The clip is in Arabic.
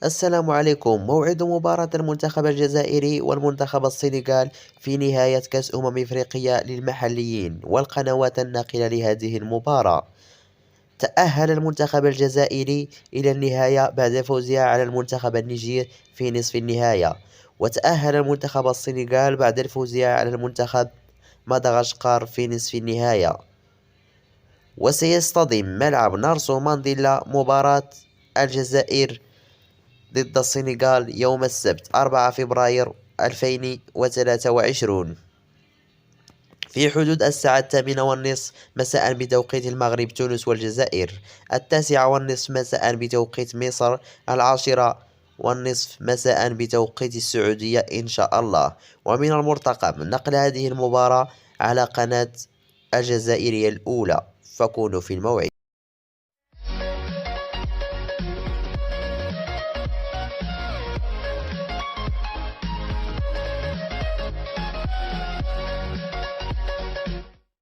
السلام عليكم. موعد مباراة المنتخب الجزائري والمنتخب السنغال في نهاية كأس إفريقيا للمحليين والقنوات الناقلة لهذه المباراة. تأهل المنتخب الجزائري إلى النهاية بعد فوزها على المنتخب النيجيري في نصف النهاية، وتأهل المنتخب السنغال بعد فوزها على المنتخب مدغشقر في نصف النهاية. وسيصطدم ملعب نارسو مانديلا مباراة الجزائر ضد السنغال يوم السبت 4 فبراير 2023 في حدود الساعة 8:30 مساء بتوقيت المغرب، تونس والجزائر 9:30 مساء بتوقيت مصر، 10:30 مساء بتوقيت السعودية إن شاء الله. ومن المرتقب نقل هذه المباراة على قناة الجزائرية الأولى، فكونوا في الموعد.